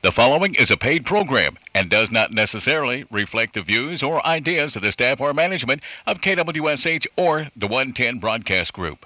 The following is a paid program and does not necessarily reflect the views or ideas of the staff or management of KWSH or the 110 Broadcast Group.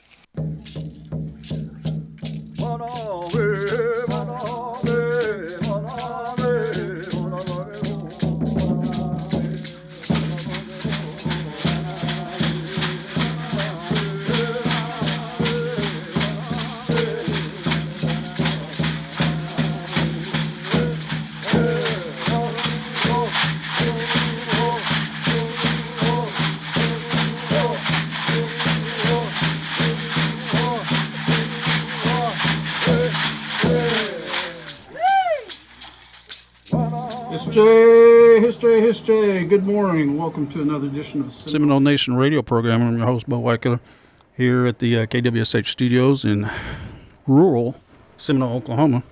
History. Good morning. Welcome to another edition of the Seminole Nation radio program. I'm your host, WHITEKILLER, here at the KWSH studios in rural Seminole, Oklahoma.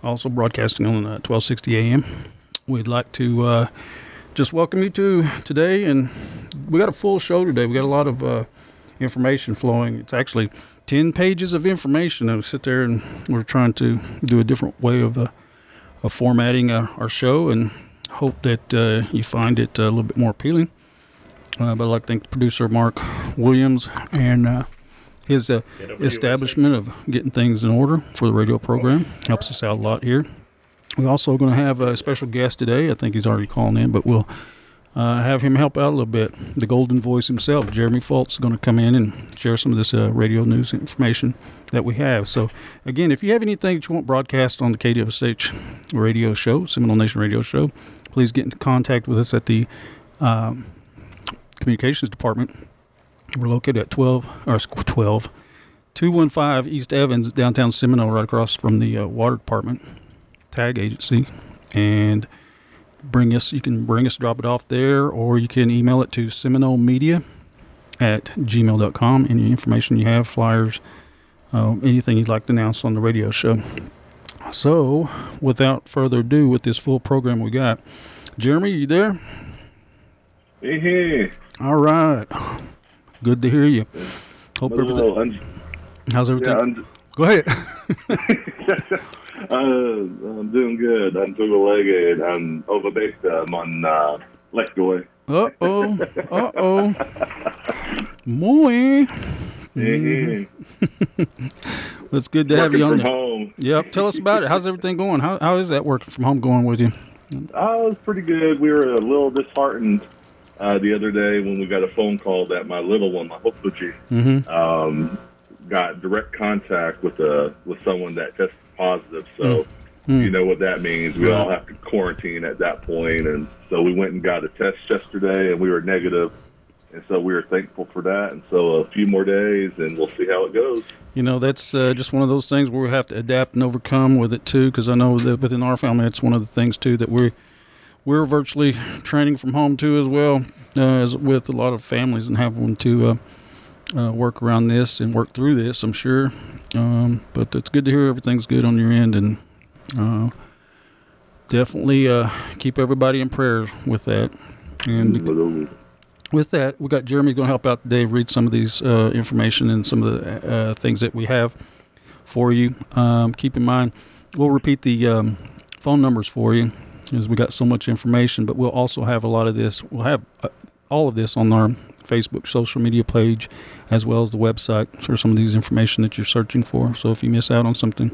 Also broadcasting on 1260 AM. We'd like to just welcome you to today, and we got a full show today. We got a lot of information flowing. It's actually 10 pages of information. I sit there and we're trying to do a different way of formatting our show, and hope that you find it a little bit more appealing. But I'd like to thank producer Mark Williams and his establishment of getting things in order for the radio program. Helps us out a lot here. We're also going to have a special guest today. I think he's already calling in, but we'll have him help out a little bit. The golden voice himself, Jeremy FULTZ, is going to come in and share some of this radio news information that we have. So, again, if you have anything that you want broadcast on the KWSH radio show, Seminole Nation radio show, please get in contact with us at the communications department. We're located at 215 East Evans, downtown Seminole, right across from the water department tag agency. And you can bring us, drop it off there, or you can email it to seminolemedia@gmail.com. Any information you have, flyers, anything you'd like to announce on the radio show. So, without further ado, with this full program we got, Jeremy, you there? Hey. All right. Good to hear you. Hope everything. How's everything? Go ahead. I'm doing good. I'm two-legged. I'm overbaked. I'm on Leckdoy. Uh-oh. Muy. Mm-hmm. It's good to have you on from home. Yep. Tell us about it. How's everything going? How is that working from home going with you? Oh, it's pretty good. We were a little disheartened the other day when we got a phone call that my little one, my Hokuchi, got direct contact with someone that tested positive. So you know what that means. We all have to quarantine at that point. And so we went and got a test yesterday, and we were negative. And so we were thankful for that. And so a few more days, and we'll see how it goes. You know, that's just one of those things where we have to adapt and overcome with it, too, because I know that within our family, it's one of the things, too, that we're virtually training from home, too, as well, as with a lot of families, and having to work around this and work through this, I'm sure. But it's good to hear everything's good on your end, and definitely keep everybody in prayer with that. And with that, we got Jeremy going to help out today, read some of these information and some of the things that we have for you. Keep in mind, we'll repeat the phone numbers for you, as we got so much information, but we'll also have a lot of this. We'll have all of this on our Facebook social media page, as well as the website for some of these information that you're searching for. So if you miss out on something,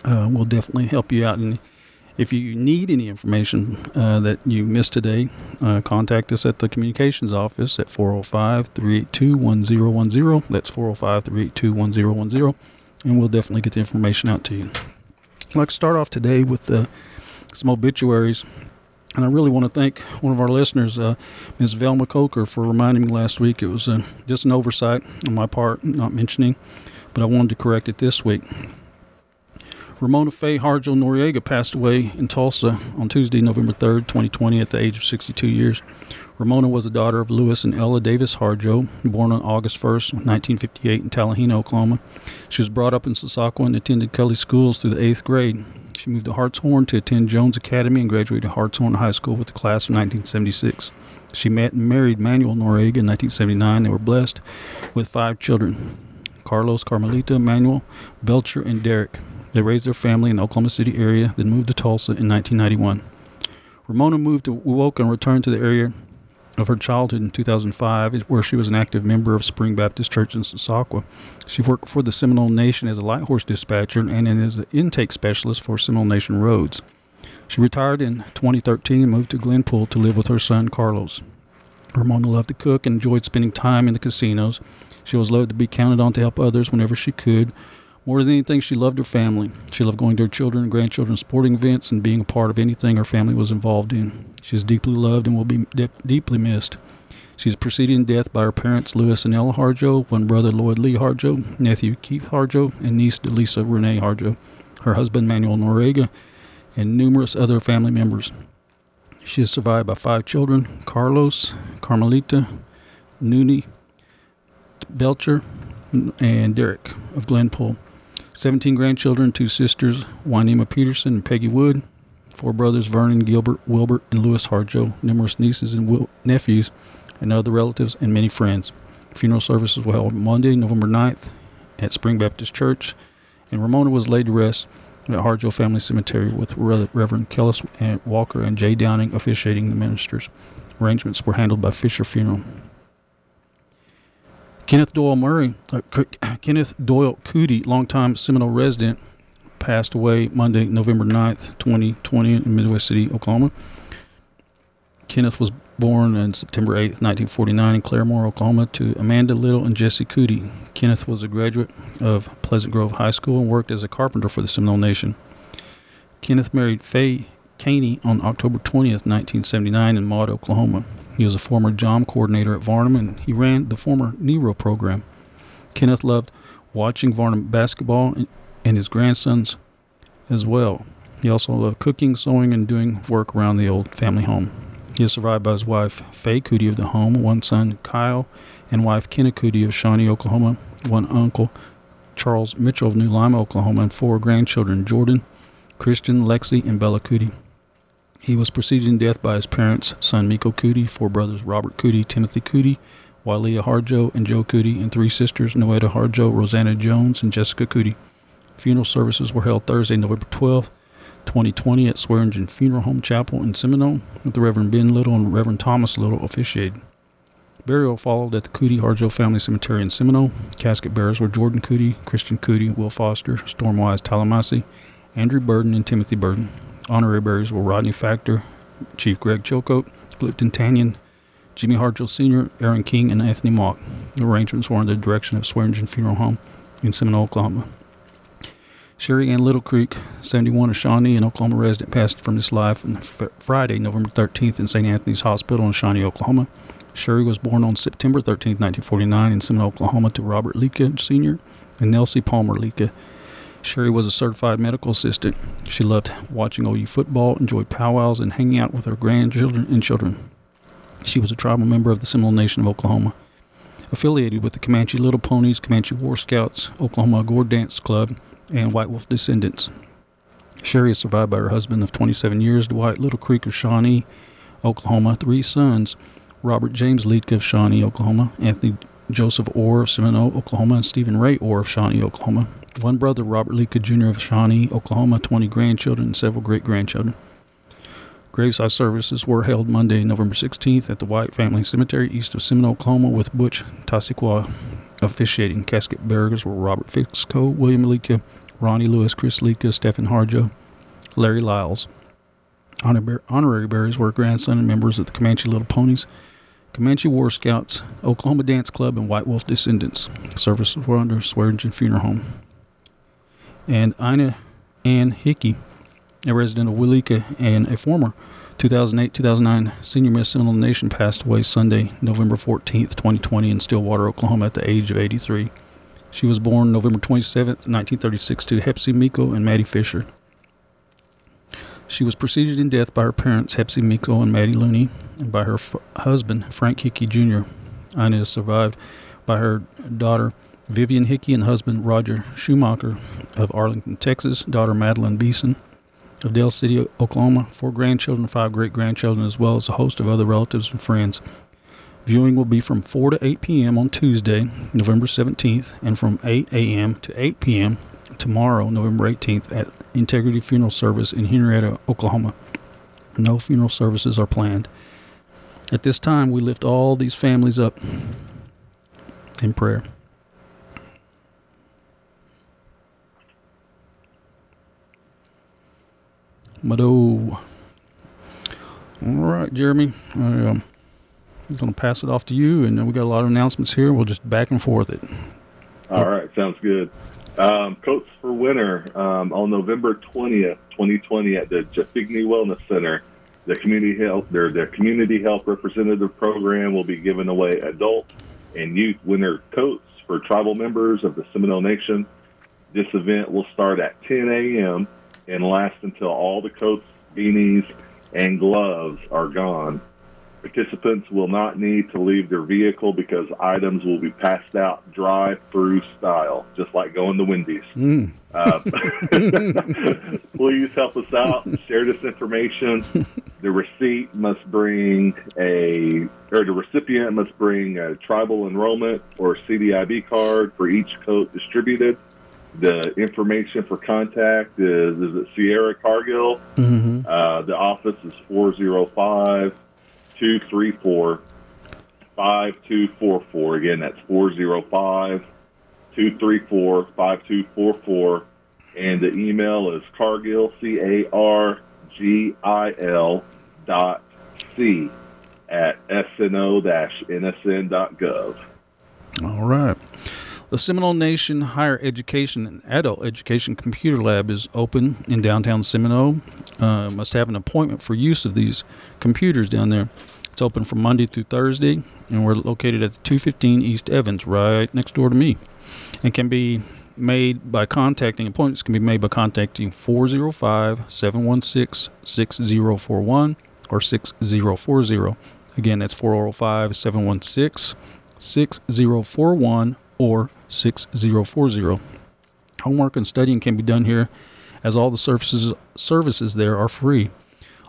we'll definitely help you out. And if you need any information that you missed today, contact us at the communications office at 405-382-1010. That's 405-382-1010, and we'll definitely get the information out to you. I'd like to start off today with some obituaries. And I really want to thank one of our listeners, Ms. Velma Coker, for reminding me last week. It was just an oversight on my part, not mentioning, but I wanted to correct it this week. Ramona Faye Harjo Noriega passed away in Tulsa on Tuesday, November 3rd, 2020, at the age of 62 years. Ramona was the daughter of Lewis and Ella Davis Harjo, born on August 1st, 1958 in Tallahena, Oklahoma. She was brought up in Sasakwa and attended Cully schools through the 8th grade. She moved to Hartshorn to attend Jones Academy and graduated Hartshorn High School with the class of 1976. She met and married Manuel Noriega in 1979. They were blessed with 5 children: Carlos, Carmelita, Manuel, Belcher, and Derek. They raised their family in the Oklahoma City area, then moved to Tulsa in 1991. Ramona moved to Wewoka and returned to the area of her childhood in 2005, where she was an active member of Spring Baptist Church in Sasakwa. She worked for the Seminole Nation as a light horse dispatcher and as an intake specialist for Seminole Nation roads. She retired in 2013 and moved to Glenpool to live with her son, Carlos. Ramona loved to cook and enjoyed spending time in the casinos. She always loved to be counted on to help others whenever she could. More than anything, she loved her family. She loved going to her children and grandchildren's sporting events and being a part of anything her family was involved in. She is deeply loved and will be deeply missed. She is preceded in death by her parents, Louis and Ella Harjo, one brother, Lloyd Lee Harjo, nephew, Keith Harjo, and niece, Delisa Renee Harjo, her husband, Manuel Noriega, and numerous other family members. She is survived by 5 children: Carlos, Carmelita, Nooney, Belcher, and Derek of Glenpool. 17 grandchildren, 2 sisters, Juanema Peterson and Peggy Wood, 4 brothers, Vernon, Gilbert, Wilbert, and Louis Harjo, numerous nieces and nephews, and other relatives, and many friends. Funeral services were held Monday, November 9th at Spring Baptist Church, and Ramona was laid to rest at Harjo Family Cemetery with Reverend Kellis and Walker and Jay Downing officiating the ministers. Arrangements were handled by Fisher Funeral. Kenneth Doyle Cootie, longtime Seminole resident, passed away Monday, November 9th, 2020 in Midwest City, Oklahoma. Kenneth was born on September 8th, 1949 in Claremore, Oklahoma, to Amanda Little and Jesse Cootie. Kenneth was a graduate of Pleasant Grove High School and worked as a carpenter for the Seminole Nation. Kenneth married Faye Caney on October 20th, 1979 in Maud, Oklahoma. He was a former JOM coordinator at Varnum, and he ran the former Nero program. Kenneth loved watching Varnum basketball and his grandsons as well. He also loved cooking, sewing, and doing work around the old family home. He is survived by his wife, Faye Cootie of the home, one son, Kyle, and wife, Kenna Cootie of Shawnee, Oklahoma, one uncle, Charles Mitchell of New Lima, Oklahoma, and 4 grandchildren, Jordan, Christian, Lexi, and Bella Cootie. He was preceded in death by his parents, son Miko Cootie, 4 brothers, Robert Cootie, Timothy Cootie, Walia Harjo, and Joe Cootie, and 3 sisters, Noetta Harjo, Rosanna Jones, and Jessica Cootie. Funeral services were held Thursday, November 12th, 2020 at Swearingen Funeral Home Chapel in Seminole, with the Reverend Ben Little and Reverend Thomas Little officiating. Burial followed at the Cootie Harjo Family Cemetery in Seminole. Casket bearers were Jordan Cootie, Christian Cootie, Will Foster, Stormwise Tallahassee, Andrew Burden, and Timothy Burden. Honorary bearers were Rodney Factor, Chief Greg Chilcote, Clifton Tanyan, Jimmy Harjo Sr., Aaron King, and Anthony Mock. The arrangements were under the direction of Swearingen Funeral Home in Seminole, Oklahoma. Sherry Ann Little Creek, 71, of Shawnee, an Oklahoma resident, passed from this life on Friday, November 13th in St. Anthony's Hospital in Shawnee, Oklahoma. Sherry was born on September 13th, 1949 in Seminole, Oklahoma to Robert Leka Sr. and Nelsie Palmer Leka. Sherry was a certified medical assistant. She loved watching OU football, enjoyed powwows, and hanging out with her grandchildren and children. She was a tribal member of the Seminole Nation of Oklahoma, affiliated with the Comanche Little Ponies, Comanche War Scouts, Oklahoma Gore Dance Club, and White Wolf Descendants. Sherry is survived by her husband of 27 years, Dwight Little Creek of Shawnee, Oklahoma, 3 sons, Robert James Leetka of Shawnee, Oklahoma, Anthony Joseph Orr of Seminole, Oklahoma, and Stephen Ray Orr of Shawnee, Oklahoma. 1 brother, Robert Leetka Jr. of Shawnee, Oklahoma, 20 grandchildren, and several great-grandchildren. Graveside services were held Monday, November 16th at the White Family Cemetery east of Seminole, Oklahoma, with Butch Tassikwa officiating. Casket bearers were Robert Fixco, William Leetka, Ronnie Lewis, Chris Leetka, Stephen Harjo, Larry Lyles. Honorary bearers were grandson and members of the Comanche Little Ponies, Comanche War Scouts, Oklahoma Dance Club, and White Wolf Descendants. Services were under Swearingen Funeral Home. And Ina Ann Hickey, a resident of Willeka and a former 2008-2009 Senior Miss Seminole Nation, passed away Sunday, November 14th, 2020 in Stillwater, Oklahoma at the age of 83. She was born November 27th, 1936 to Hepsy Miko and Maddie Fisher. She was preceded in death by her parents, Hepsy Miko and Maddie Looney, and by her husband, Frank Hickey Jr. Ina is survived by her daughter, Vivian Hickey, and husband, Roger Schumacher of Arlington, Texas, daughter, Madeline Beeson of Dale City, Oklahoma, 4 grandchildren, 5 great-grandchildren, as well as a host of other relatives and friends. Viewing will be from 4 to 8 p.m. on Tuesday, November 17th, and from 8 a.m. to 8 p.m. tomorrow, November 18th, at Integrity Funeral Service in Henrietta, Oklahoma. No funeral services are planned. At this time, we lift all these families up in prayer. Mado. All right, Jeremy. I'm going to pass it off to you, and we got a lot of announcements here. We'll just back and forth it. All right, sounds good. Coats for Winter on November 20th, 2020 at the Jafigny Wellness Center. The community health representative program will be giving away adult and youth winter coats for tribal members of the Seminole Nation. This event will start at 10 a.m. and last until all the coats, beanies, and gloves are gone. Participants will not need to leave their vehicle because items will be passed out drive-through style, just like going to Wendy's. Please help us out. Share this information. The recipient must bring a tribal enrollment or CDIB card for each coat distributed. The information for contact is it Sierra Cargill? Mm-hmm. The office is 405-234-5244. Again, that's 405-234-5244. And the email is Cargill, CARGIL.C at sno-nsn.gov. All right. The Seminole Nation Higher Education and Adult Education Computer Lab is open in downtown Seminole. Must have an appointment for use of these computers down there. It's open from Monday through Thursday, and we're located at 215 East Evans, right next door to me. And can be made by contacting, appointments can be made by contacting 405-716-6041 or 6040. Again, that's 405-716-6041 or 6040. Homework and studying can be done here, as all the services there are free.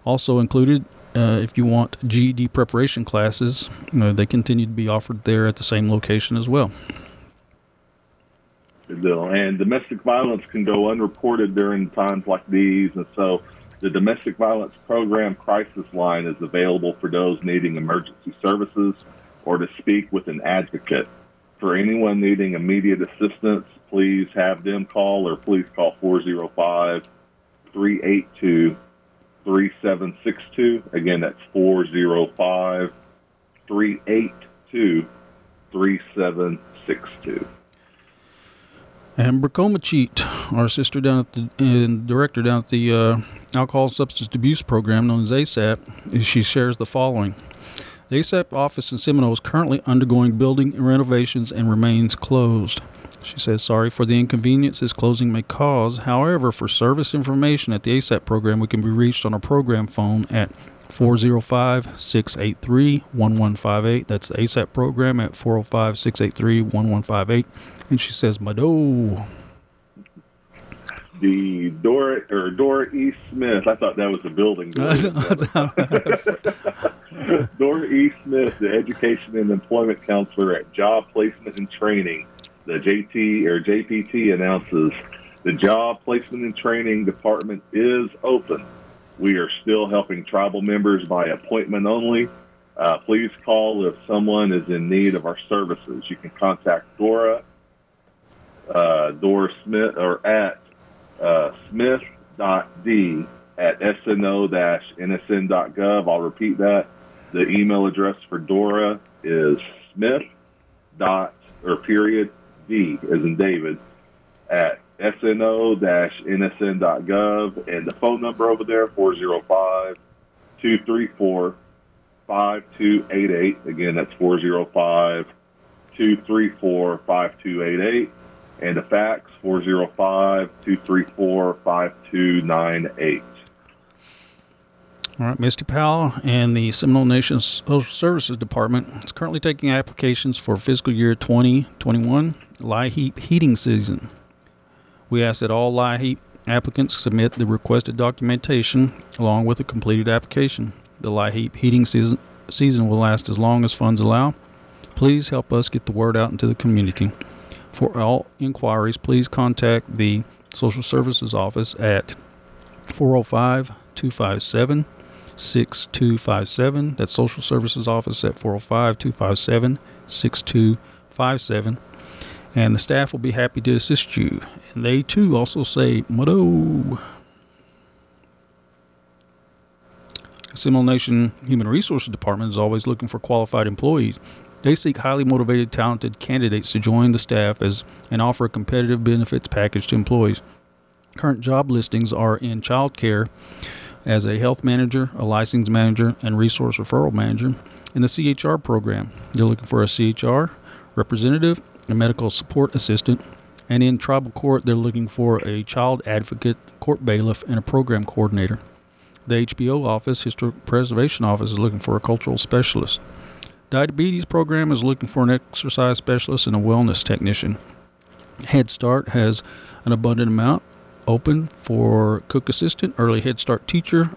Also included, if you want GED preparation classes, they continue to be offered there at the same location as well. Good deal. And domestic violence can go unreported during times like these, and so the Domestic Violence Program Crisis Line is available for those needing emergency services or to speak with an advocate. For anyone needing immediate assistance, please have them call, or please call 405-382-3762. Again, that's 405-382-3762. Amber Comachit, our sister down at and director down at the Alcohol Substance Abuse Program known as ASAP, she shares the following. The ASAP office in Seminole is currently undergoing building renovations and remains closed. She says, sorry for the inconvenience this closing may cause. However, for service information at the ASAP program, we can be reached on our program phone at 405-683-1158. That's the ASAP program at 405-683-1158. And she says, Mado. The Dora E. Smith, I thought that was a building. Dora E. Smith, the Education and Employment Counselor at Job Placement and Training, the JPT announces the Job Placement and Training Department is open. We are still helping tribal members by appointment only. Please call if someone is in need of our services. You can contact Dora Smith, or at smith.d@sno-nsn.gov. I'll repeat that. The email address for Dora is smith.d as in David at sno-nsn.gov, and the phone number over there 405-234-5288. Again, that's 405-234-5288. And the fax, 405-234-5298. All right, Misty Powell and the Seminole Nation Social Services Department is currently taking applications for fiscal year 2021 LIHEAP heating season. We ask that all LIHEAP applicants submit the requested documentation along with a completed application. The LIHEAP heating season will last as long as funds allow. Please help us get the word out into the community. For all inquiries, please contact the Social Services Office at 405-257-6257. That's Social Services Office at 405-257-6257. And the staff will be happy to assist you. And they, too, also say, motto. Seminole Nation Human Resources Department is always looking for qualified employees. They seek highly motivated, talented candidates to join the staff and offer a competitive benefits package to employees. Current job listings are in child care as a health manager, a license manager, and resource referral manager. In the CHR program, they're looking for a CHR representative, a medical support assistant, and in tribal court, they're looking for a child advocate, court bailiff, and a program coordinator. The HPO office, Historic Preservation Office, is looking for a cultural specialist. Diabetes program is looking for an exercise specialist and a wellness technician. Head Start has an abundant amount open for cook assistant, early Head Start teacher,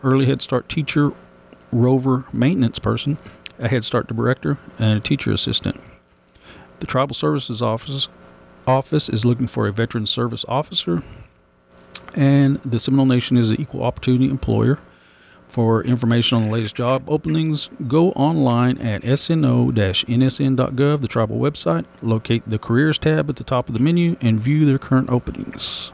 rover maintenance person, a Head Start director, and a teacher assistant. The Tribal Services Office is looking for a veteran service officer, and the Seminole Nation is an equal opportunity employer. For information on the latest job openings, go online at sno-nsn.gov, the tribal website, locate the Careers tab at the top of the menu, and view their current openings.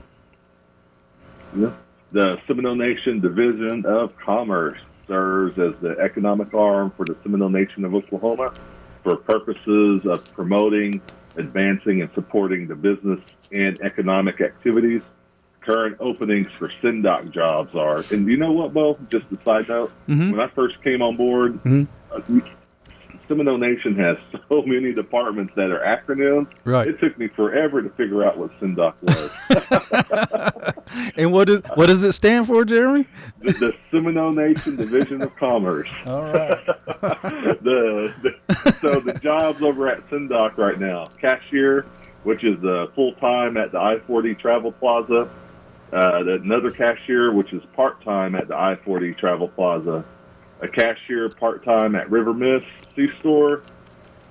Yep. The Seminole Nation Division of Commerce serves as the economic arm for the Seminole Nation of Oklahoma for purposes of promoting, advancing, and supporting the business and economic activities. Current openings for SINDOC jobs are, and you know what, Bo? Just a side note, when I first came on board, Seminole Nation has so many departments that are acronyms. Right. It took me forever to figure out what SINDOC was. And what does it stand for, Jeremy? The Seminole Nation Division of Commerce. All right. So the jobs over at SINDOC right now: cashier, which is full-time at the I-40 Travel Plaza. Another cashier, which is part-time at the I-40 Travel Plaza. A cashier part-time at River Mist C-Store,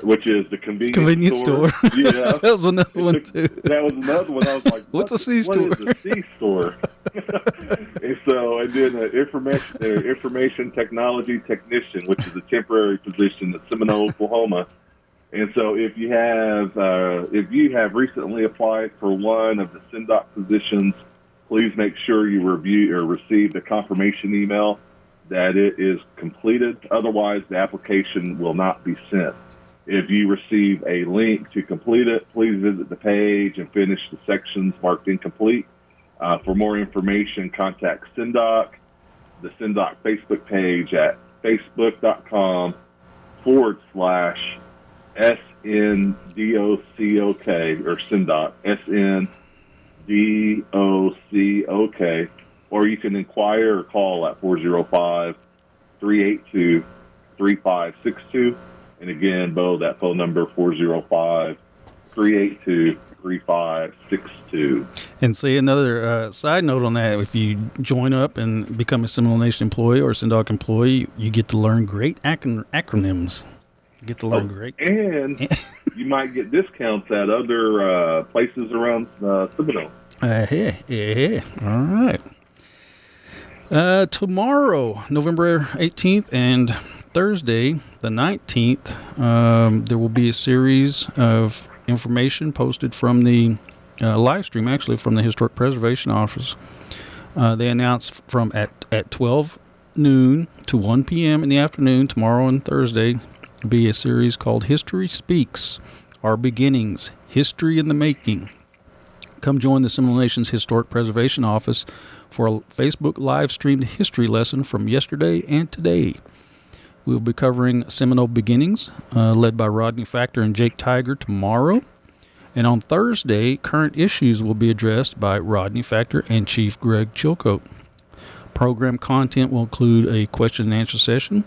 which is the convenience store. Yeah. That was another one, too. That was another one. I was like, What's a C-store? What is a C-store? and then an information technology technician, which is a temporary position at Seminole, Oklahoma. And so if you have recently applied for one of the SINDOC positions, please make sure you review or receive the confirmation email that it is completed. Otherwise, the application will not be sent. If you receive a link to complete it, please visit the page and finish the sections marked incomplete. For more information, contact SINDOC, the SINDOC Facebook page at facebook.com/SNDOCOK or SINDOC, SNDOCOK, or you can inquire or call at 405-382-3562. And again, Bo, that phone number, 405-382-3562. And see, another side note on that, if you join up and become a Seminole Nation employee or a SINDOC employee, you get to learn great acronyms. You get to learn great. And you might get discounts at other places around Seminole. Yeah. All right. Tomorrow, November 18th and Thursday, the 19th, there will be a series of information posted from the live stream, actually, from the Historic Preservation Office. They announced from at 12 noon to 1 p.m. in the afternoon, tomorrow and Thursday, will be a series called History Speaks, Our Beginnings, History in the Making. Come join the Seminole Nation's Historic Preservation Office for a Facebook live-streamed history lesson from yesterday and today. We'll be covering Seminole beginnings, led by Rodney Factor and Jake Tiger tomorrow. And on Thursday, current issues will be addressed by Rodney Factor and Chief Greg Chilcote. Program content will include a question and answer session,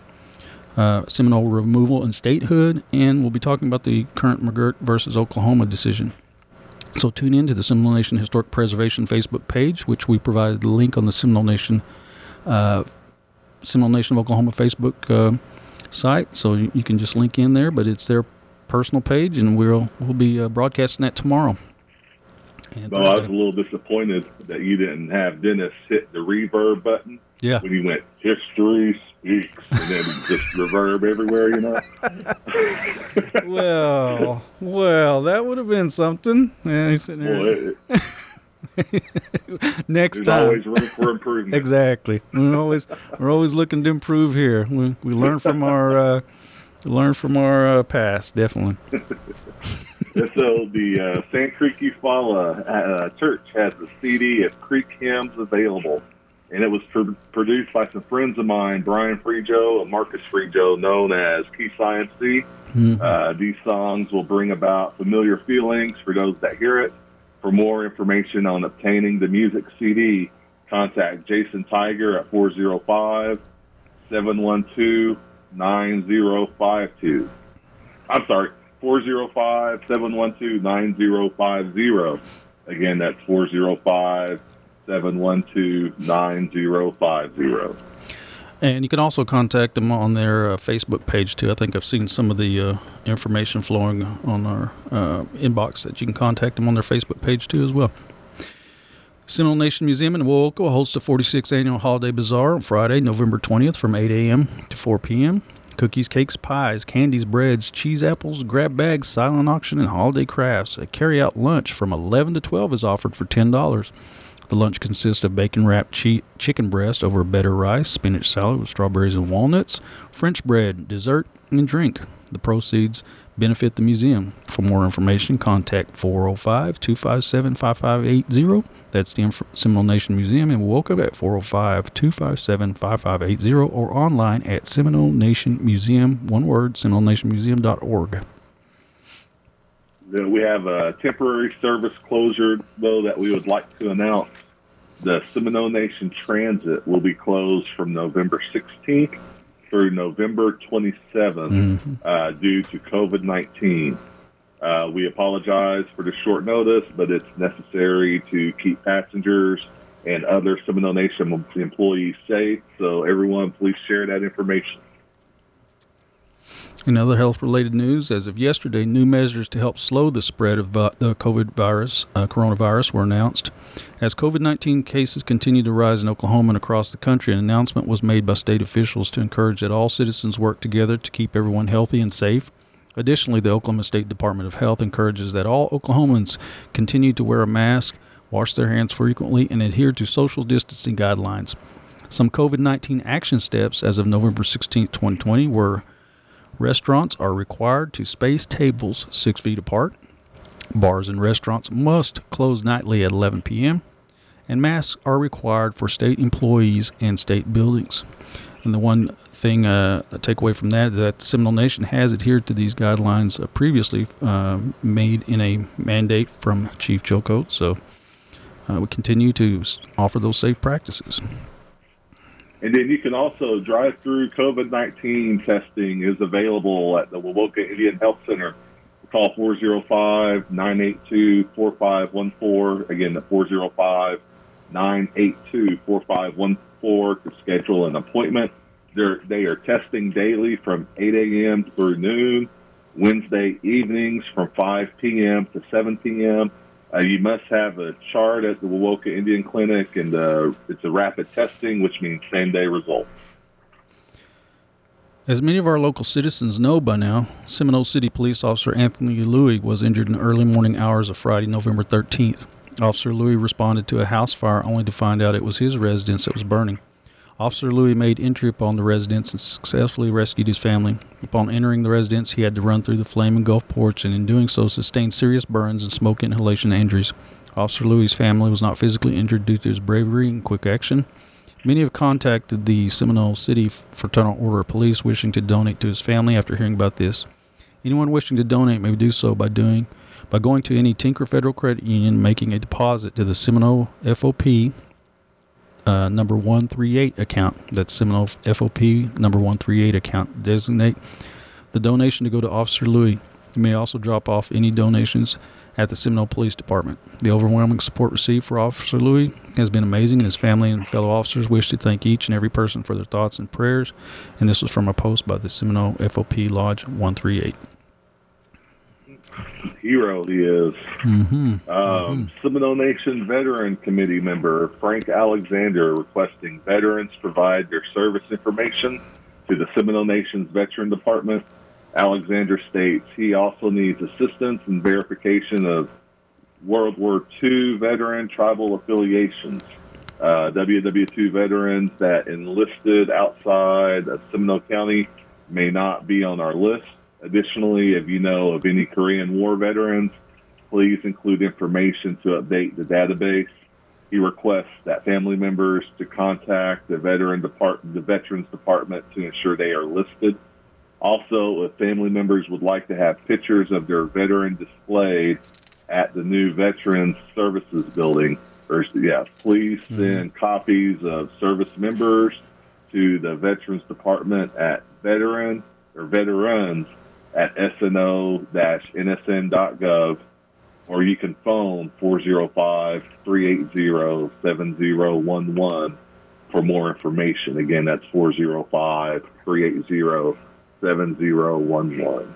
Seminole removal and statehood, and we'll be talking about the current McGirt versus Oklahoma decision. So tune in to the Seminole Nation Historic Preservation Facebook page, which we provided the link on the Seminole Nation of Oklahoma Facebook site. So you can just link in there, but it's their personal page, and we'll be broadcasting that tomorrow. And Well, I was a Thursday. little disappointed that you didn't have Dennis hit the reverb button Yeah. when he went, history speaks, and then just reverb everywhere, you know? Well, that would have been something. Yeah, he's sitting Well, there. Next there's time. always room for improvement. Exactly. We're always looking to improve here. We learn from our past, definitely. And so the Sand Creek Eufaula Church has a CD of Creek hymns available, and it was produced by some friends of mine, Brian Freejo and Marcus Freejo, known as Key Science C. Mm-hmm. These songs will bring about familiar feelings for those that hear it. For more information on obtaining the music CD, contact Jason Tiger at 405-712-9052. I'm sorry, 405-712-9050. Again, that's 405-712-9050. And you can also contact them on their Facebook page, too. I think I've seen some of the information flowing on our inbox that you can contact them on their Facebook page, too, as well. Seminole Nation Museum in Woolco hosts the 46th Annual Holiday Bazaar on Friday, November 20th from 8 a.m. to 4 p.m. Cookies, cakes, pies, candies, breads, cheese apples, grab bags, silent auction, and holiday crafts. A carry-out lunch from 11 to 12 is offered for $10. The lunch consists of bacon-wrapped chicken breast over better rice, spinach salad with strawberries and walnuts, French bread, dessert, and drink. The proceeds benefit the museum. For more information, contact 405-257-5580. That's the Seminole Nation Museum in Woolco at 405-257-5580 or online at Seminole Nation Museum, one word, SeminoleNationMuseum.org. We have a temporary service closure, though, that we would like to announce. The Seminole Nation Transit will be closed from November 16th through November 27th due to COVID-19. We apologize for the short notice, but it's necessary to keep passengers and other Seminole Nation employees safe. So everyone, please share that information. In other health-related news, as of yesterday, new measures to help slow the spread of the coronavirus were announced. As COVID-19 cases continue to rise in Oklahoma and across the country, an announcement was made by state officials to encourage that all citizens work together to keep everyone healthy and safe. Additionally, the Oklahoma State Department of Health encourages that all Oklahomans continue to wear a mask, wash their hands frequently, and adhere to social distancing guidelines. Some COVID-19 action steps as of November 16, 2020 were: restaurants are required to space tables 6 feet apart. Bars and restaurants must close nightly at 11 p.m. And masks are required for state employees and state buildings. And the one thing I take away from that is that the Seminole Nation has adhered to these guidelines previously made in a mandate from Chief Joe Coates. So we continue to offer those safe practices. And then you can also drive-through COVID-19 testing is available at the Wowoka Indian Health Center. Call 405-982-4514. Again, the 405-982-4514 to schedule an appointment. They are testing daily from 8 a.m. through noon, Wednesday evenings from 5 p.m. to 7 p.m. You must have a chart at the Wowoka Indian Clinic, and it's a rapid testing, which means same-day results. As many of our local citizens know by now, Seminole City Police Officer Anthony Louie was injured in the early morning hours of Friday, November 13th. Officer Louie responded to a house fire only to find out it was his residence that was burning. Officer Louie made entry upon the residence and successfully rescued his family. Upon entering the residence, he had to run through the flame engulfed porch and in doing so sustained serious burns and smoke inhalation injuries. Officer Louie's family was not physically injured due to his bravery and quick action. Many have contacted the Seminole City Fraternal Order of Police wishing to donate to his family after hearing about this. Anyone wishing to donate may do so by going to any Tinker Federal Credit Union, making a deposit to the Seminole FOP number 138 account. That's Seminole FOP number 138 account. Designate the donation to go to Officer Louie. You may also drop off any donations at the Seminole Police Department. The overwhelming support received for Officer Louie has been amazing, and his family and fellow officers wish to thank each and every person for their thoughts and prayers. And this was from a post by the Seminole FOP Lodge 138. Hero he is. Seminole Nation Veteran Committee member Frank Alexander requesting veterans provide their service information to the Seminole Nation's Veteran Department. Alexander states he also needs assistance in verification of World War II veteran tribal affiliations. WW2 veterans that enlisted outside of Seminole County may not be on our list. Additionally, if you know of any Korean War veterans, please include information to update the database. He requests that family members to contact the Veterans Department to ensure they are listed. Also, if family members would like to have pictures of their veteran displayed at the new Veterans Services Building, please send copies of service members to the Veterans Department at veterans at sno-nsn.gov, or you can phone 405-380-7011 for more information. Again, that's 405-380-7011.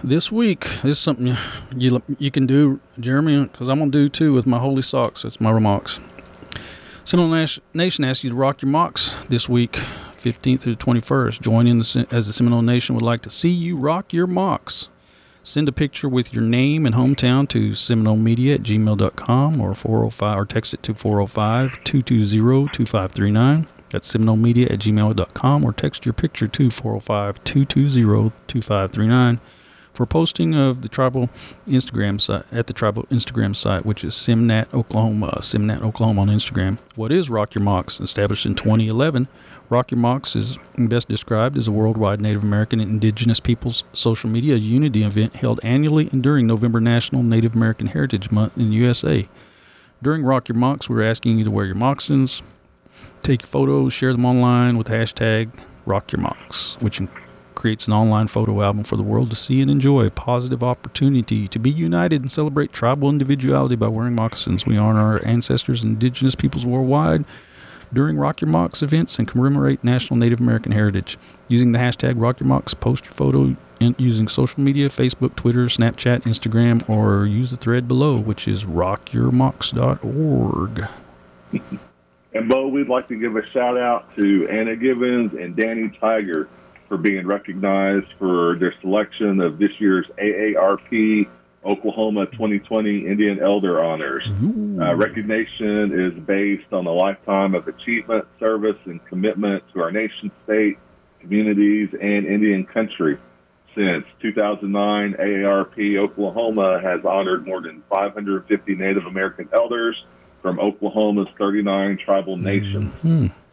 This week, this is something you can do, Jeremy, because I'm going to do too with my holy socks. That's my remarks. Seminole Nation asks you to rock your mocks this week, 15th through the 21st. Join in as the Seminole Nation would like to see you rock your mocks. Send a picture with your name and hometown to seminolemedia@gmail.com or text it to 405-220-2539. That's seminolemedia@gmail.com or text your picture to 405-220-2539. For posting of the tribal Instagram site at the tribal Instagram site, which is Simnat Oklahoma on Instagram. What is Rock Your Mocks? Established in 2011, Rock Your Mocks is best described as a worldwide Native American and Indigenous peoples social media unity event held annually and during November National Native American Heritage Month in the USA. During Rock Your Mocks, we're asking you to wear your moccasins, take your photos, share them online with the hashtag Rock Your Mocks, which creates an online photo album for the world to see and enjoy. A positive opportunity to be united and celebrate tribal individuality by wearing moccasins. We honor our ancestors and indigenous peoples worldwide during Rock Your Mocks events and commemorate National Native American Heritage. Using the hashtag Rock Your Mocks, post your photo using social media, Facebook, Twitter, Snapchat, Instagram, or use the thread below, which is rockyourmocks.org. And Bo, we'd like to give a shout out to Anna Givens and Danny Tiger for being recognized for their selection of this year's AARP Oklahoma 2020 Indian Elder Honors. Recognition is based on a lifetime of achievement, service, and commitment to our nation, state, communities, and Indian country. Since 2009, AARP Oklahoma has honored more than 550 Native American elders from Oklahoma's 39 tribal nations.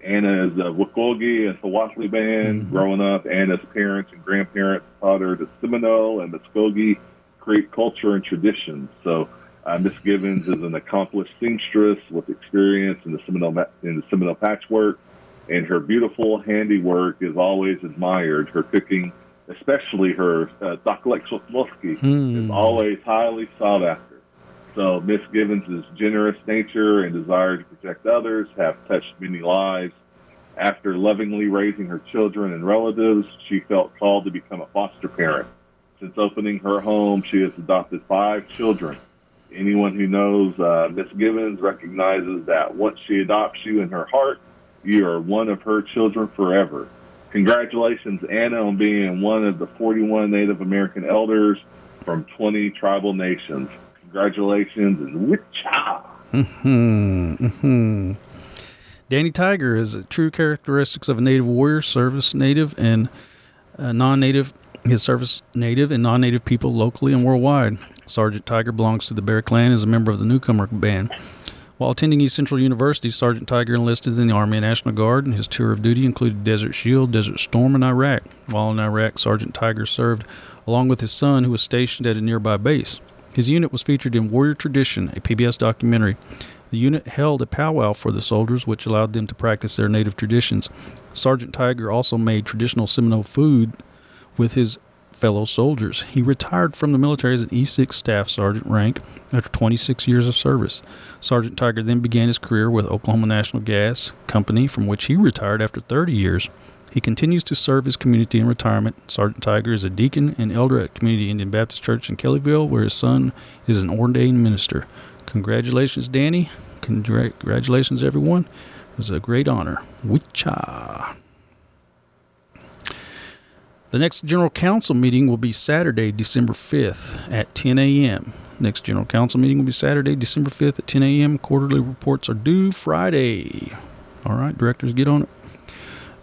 Anna is a Wikogi and Hawasli band. Growing up, Anna's parents and grandparents taught her the Seminole and Muskogee Creek culture and traditions. So Miss Givens is an accomplished seamstress with experience in the Seminole patchwork, and her beautiful handiwork is always admired. Her cooking, especially her taklek shotmoski, is always highly sought after. So Miss Givens' generous nature and desire to protect others have touched many lives. After lovingly raising her children and relatives, she felt called to become a foster parent. Since opening her home, she has adopted 5 children. Anyone who knows Miss Givens recognizes that once she adopts you in her heart, you are one of her children forever. Congratulations, Anna, on being one of the 41 Native American elders from 20 tribal nations. Congratulations and witcha! Danny Tiger is a true characteristics of a Native warrior, service Native and non-Native. His service Native and non-Native people locally and worldwide. Sergeant Tiger belongs to the Bear Clan as a member of the Newcomer Band. While attending East Central University, Sergeant Tiger enlisted in the Army and National Guard, and his tour of duty included Desert Shield, Desert Storm, and Iraq. While in Iraq, Sergeant Tiger served along with his son, who was stationed at a nearby base. His unit was featured in Warrior Tradition, a PBS documentary. The unit held a powwow for the soldiers, which allowed them to practice their native traditions. Sergeant Tiger also made traditional Seminole food with his fellow soldiers. He retired from the military as an E6 Staff Sergeant rank after 26 years of service. Sergeant Tiger then began his career with Oklahoma National Gas Company, from which he retired after 30 years. He continues to serve his community in retirement. Sergeant Tiger is a deacon and elder at Community Indian Baptist Church in Kellyville, where his son is an ordained minister. Congratulations, Danny. Congratulations, everyone. It was a great honor. Wicha. The next General Council meeting will be Saturday, December 5th at 10 a.m. Next General Council meeting will be Saturday, December 5th at 10 a.m. Quarterly reports are due Friday. All right, directors, get on it.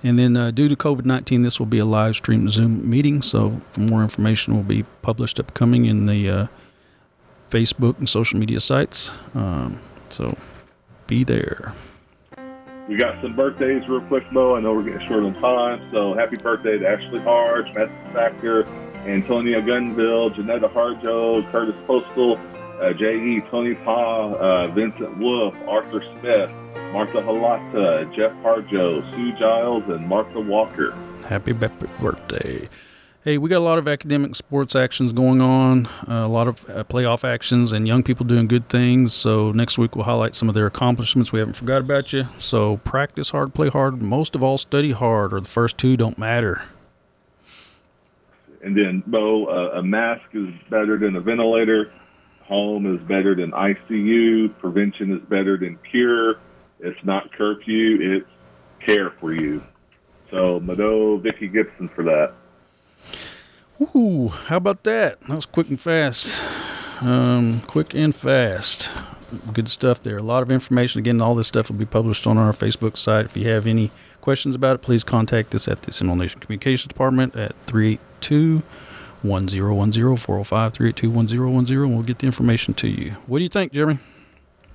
And then due to COVID-19, this will be a live stream Zoom meeting. So for more information will be published upcoming in the Facebook and social media sites. So be there. We got some birthdays real quick, Bo. I know we're getting short on time. So happy birthday to Ashley Harge, Matthew Factor, Antonia Gunville, Janetta Harjo, Curtis Postal, J.E. Tony Pa, Vincent Wolf, Arthur Smith, Martha Halata, Jeff Harjo, Sue Giles, and Martha Walker. Happy birthday. Hey, we got a lot of academic sports actions going on, a lot of playoff actions, and young people doing good things. So next week we'll highlight some of their accomplishments. We haven't forgot about you. So practice hard, play hard, most of all study hard, or the first two don't matter. And then, Bo, a mask is better than a ventilator. Home is better than ICU. Prevention is better than cure. It's not curfew. It's care for you. So, Mado, Vicky Gibson for that. Ooh, how about that? That was quick and fast. Quick and fast. Good stuff there. A lot of information. Again, all this stuff will be published on our Facebook site. If you have any questions about it, please contact us at the Seminole Nation Communications Department at 382-1010, 405-382-1010, and we'll get the information to you. What do you think, Jeremy?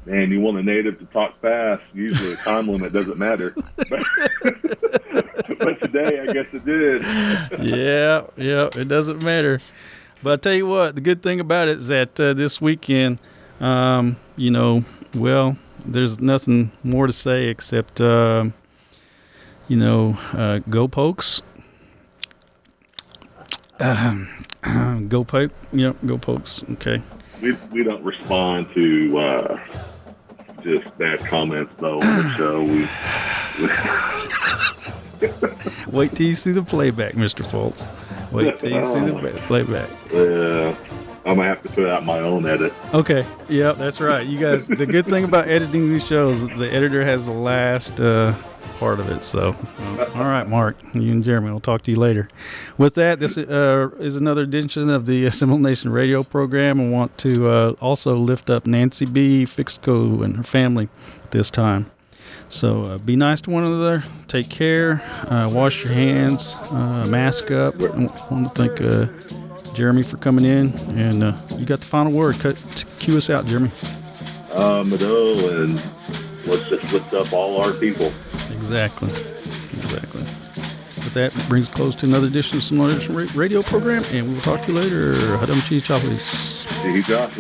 Man, you want a native to talk fast. Usually a time limit doesn't matter. But today, I guess it did. Yeah, it doesn't matter. But I tell you what, the good thing about it is that this weekend, there's nothing more to say except, go Pokes. Go Poke. Yep, go Pokes. Okay. We don't respond to just bad comments, though, on the show. Wait till you see the playback, Mr. FULTZ. Wait till you see the playback. I might have to put out my own edit. Okay. Yeah, that's right. You guys, the good thing about editing these shows, the editor has the last part of it. So, all right, Mark, you and Jeremy, I'll talk to you later. With that, this is another edition of the Seminole Nation radio program. I want to also lift up Nancy B. Fixco and her family this time. So be nice to one another. Take care. Wash your hands. Mask up. I want to thank Jeremy for coming in. And you got the final word. Cue us out, Jeremy. Mado, and let's just lift up all our people. Exactly. With that, brings us close to another edition of Seminole Nation radio program. And we will talk to you later. Hadam Chi Chaplis. See you, Josh.